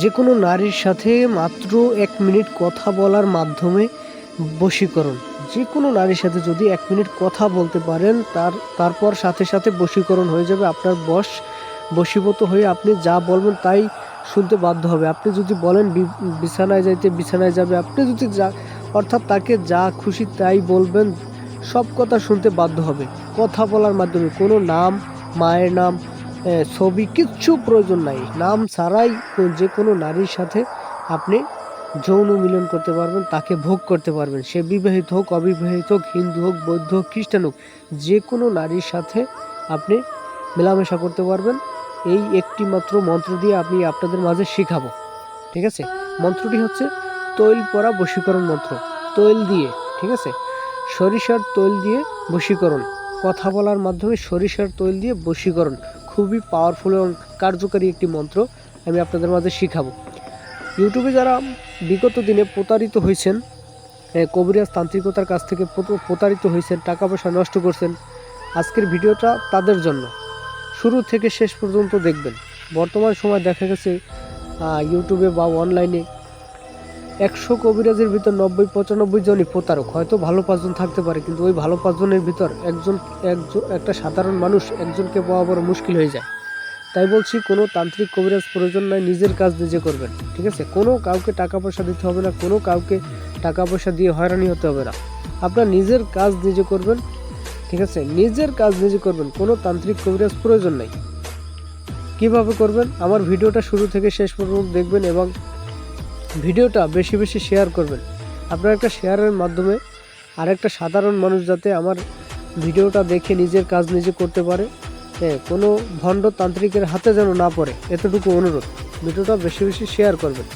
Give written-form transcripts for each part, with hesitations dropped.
যে কোনো নারীর সাথে মাত্র 1 মিনিট কথা বলার মাধ্যমে বশীকরণ। যে কোনো নারীর সাথে যদি 1 মিনিট কথা বলতে পারেন তারপর সাথে সাথে বশীকরণ হয়ে যাবে। আপনার বশীভূত হয়ে আপনি যা বলবেন তাই শুনতে বাধ্য হবে। আপনি যদি বলেন বিছানায় যাইতে বিছানায় যাবে, আপনি যদি অর্থাৎ তাকে যা খুশি তাই বলবেন, সব কথা শুনতে বাধ্য হবে কথা বলার মাধ্যমে। কোনো নাম, মায়ের নাম, ছবি কিচ্ছু প্রয়োজন নাই। নাম ছাড়াই যে কোনো নারীর সাথে আপনি যৌন মিলন করতে পারবেন, তাকে ভোগ করতে পারবেন। সে বিবাহিত হোক, অবিবাহিত হোক, হিন্দু হোক, বৌদ্ধ হোক, খ্রিস্টান হোক, যে কোনো নারীর সাথে আপনি মেলামেশা করতে পারবেন। এই একটি মাত্র মন্ত্র দিয়ে আমি আপনাদের মাঝে শেখাবো, ঠিক আছে? মন্ত্রটি হচ্ছে তৈল পরা বশীকরণ মন্ত্র। তৈল দিয়ে, ঠিক আছে, সরিষার তৈল দিয়ে বশীকরণ। কথা বলার মাধ্যমে সরিষার তৈল দিয়ে বশীকরণ। খুবই পাওয়ারফুল এবং কার্যকারী একটি মন্ত্র আমি আপনাদের মাঝে শেখাবো। ইউটিউবে যারা বিগত দিনে প্রতারিত হয়েছেন, কবিরাজ তান্ত্রিকতার কাছ থেকে প্রতারিত হয়েছেন, টাকা পয়সা নষ্ট করছেন, আজকের ভিডিওটা তাদের জন্য। শুরু থেকে শেষ পর্যন্ত দেখবেন। বর্তমান সময় দেখা গেছে ইউটিউবে বা অনলাইনে 100 কবিরাজের ভিতর 90-95 জনই প্রতারক। হয়তো ভালো 5 জন থাকতে পারে, কিন্তু ওই ভালো 5 জনের ভিতর একটা সাধারণ মানুষ একজনকে পাওয়া বড় মুশকিল হয়ে যায়। তাই বলছি, কোনো তান্ত্রিক কবিরাজ প্রয়োজন নয়, নিজের কাজ নিজে করবেন, ঠিক আছে? কোনো কাউকে টাকা পয়সা দিতে হবে না, কোনো কাউকে টাকা পয়সা দিয়ে হয়রানি হতে হবে না। আপনার নিজের কাজ নিজে করবেন, ঠিক আছে? নিজের কাজ নিজে করবেন, কোনো তান্ত্রিক কবিরাজ প্রয়োজন নাই। কিভাবে করবেন? আমার ভিডিওটা শুরু থেকে শেষ পর্যন্ত দেখবেন এবং ভিডিওটা বেশি বেশি শেয়ার করবেন। আপনার একটা শেয়ারের মাধ্যমে আরেকটা সাধারণ মানুষ যাতে আমার ভিডিওটা দেখে নিজের কাজ নিজে করতে পারে, কোনো ভণ্ড তান্ত্রিকের হাতে যেন না পড়ে, এতটুকু অনুরোধ। ভিডিওটা বেশি বেশি শেয়ার করবেন।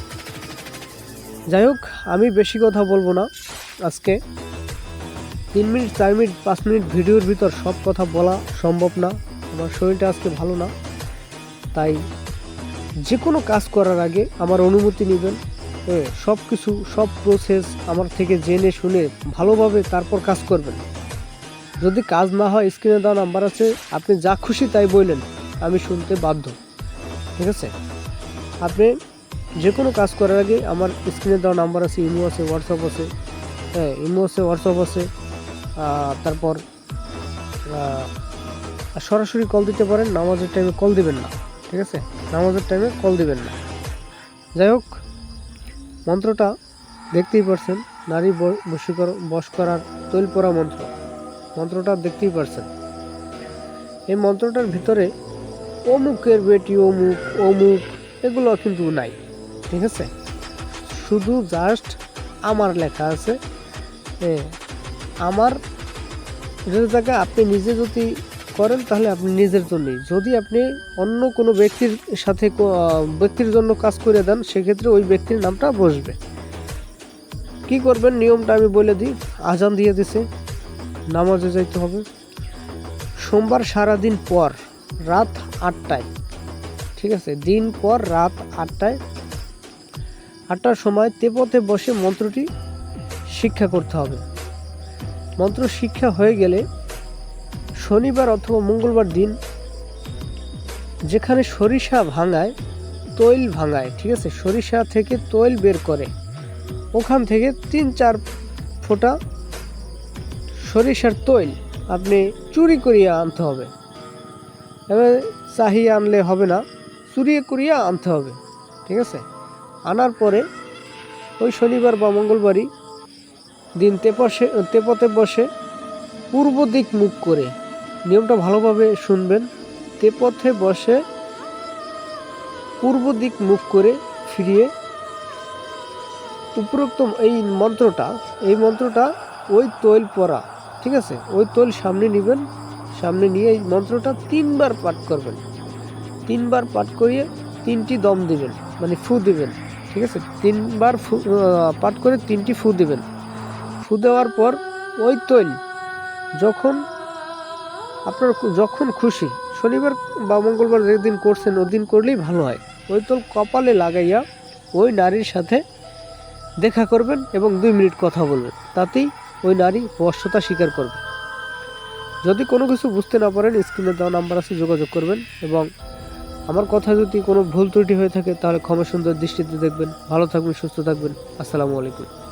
যাই হোক, আমি বেশি কথা বলবো না আজকে। 3 মিনিট, 4 মিনিট, 5 মিনিট ভিডিওর ভিতর সব কথা বলা সম্ভব না। আমার শরীরটা আজকে ভালো না, তাই যে কোনো কাজ করার আগে আমার অনুমতি নেবেন। সব কিছু, সব প্রসেস আমার থেকে জেনে শুনে ভালোভাবে তারপর কাজ করবেন। যদি কাজ না হয়, স্ক্রিনে দেওয়া নাম্বার আছে, আপনি যা খুশি তাই বললেন, আমি শুনতে বাধ্য, ঠিক আছে? আপনি যে কোনো কাজ করার আগে আমার স্ক্রিনে দেওয়া নাম্বার আছে, ইমো আছে, হোয়াটসঅ্যাপ আছে, ইমো আছে, হোয়াটসঅ্যাপ আছে। তারপর সরাসরি কল দিতে পারেন। নামাজের টাইমে কল দিবেন না, ঠিক আছে? নামাজের টাইমে কল দিবেন না। যাই হোক, মন্ত্রটা দেখতেই পারছেন, নারী বশ করার তৈল পরা মন্ত্রটা দেখতেই পারছেন। এই মন্ত্রটার ভিতরে অমুকের বেটি অমুক অমুক এগুলো কিন্তু নাই, ঠিক আছে? শুধু জাস্ট আমার লেখা আছে। আমার জায়গায় আপনি নিজে যদি করেন তাহলে আপনি নিজের জন্যই। যদি আপনি অন্য কোনো ব্যক্তির জন্য কাজ করে দেন, সেক্ষেত্রে ওই ব্যক্তির নামটা বসবে। কি করবেন নিয়মটা আমি বলে দিই। আজান দিয়ে দিছে, নামাজে যাইতে হবে। সোমবার সারাদিন পর রাত 8টায়, ঠিক আছে? দিন পর রাত 8টার সময় তেপথে বসে মন্ত্রটি শিক্ষা করতে হবে। মন্ত্র শিক্ষা হয়ে গেলে শনিবার অথবা মঙ্গলবার দিন যেখানে সরিষা ভাঙায়, তৈল ভাঙায়, ঠিক আছে, সরিষা থেকে তৈল বের করে, ওখান থেকে 3-4 ফোঁটা সরিষার তৈল আপনি চুরি করিয়ে আনতে হবে। এবার চাহিয়ে আনলে হবে না, চুরিয়ে করিয়ে আনতে হবে, ঠিক আছে? আনার পরে ওই শনিবার বা মঙ্গলবারই দিন তেপথে বসে পূর্ব দিক মুখ করে, নিয়মটা ভালোভাবে শুনবেন, তেপথে বসে পূর্ব দিক মুখ করে ফিরিয়ে উপরোক্ত এই মন্ত্রটা ওই তৈল পরা, ঠিক আছে, ওই তৈল সামনে নেবেন। সামনে নিয়ে এই মন্ত্রটা 3 বার পাঠ করবেন। 3 বার পাঠ করিয়ে 3টি দম দিবেন, মানে ফু দিবেন, ঠিক আছে? 3 বার পাঠ করে 3টি ফু দিবেন। ফু দেওয়ার পর ওই তৈল যখন খুশি, শনিবার বা মঙ্গলবার যেদিন করছেন ওদিন করলেই ভালো হয়, ওই তৈল কপালে লাগাইয়া ওই নারীর সাথে দেখা করবেন এবং 2 মিনিট কথা বলবেন। তাতেই ওই নারী বশ্যতা স্বীকার করবে। যদি কোনো কিছু বুঝতে না পারেন, স্ক্রিনে দেওয়া নাম্বার আছে, যোগাযোগ করবেন এবং আমার কথা যদি কোনো ভুল ত্রুটি হয়ে থাকে তাহলে ক্ষমা সুন্দর দৃষ্টিতে দেখবেন। ভালো থাকবেন, সুস্থ থাকবেন। আসসালামু আলাইকুম।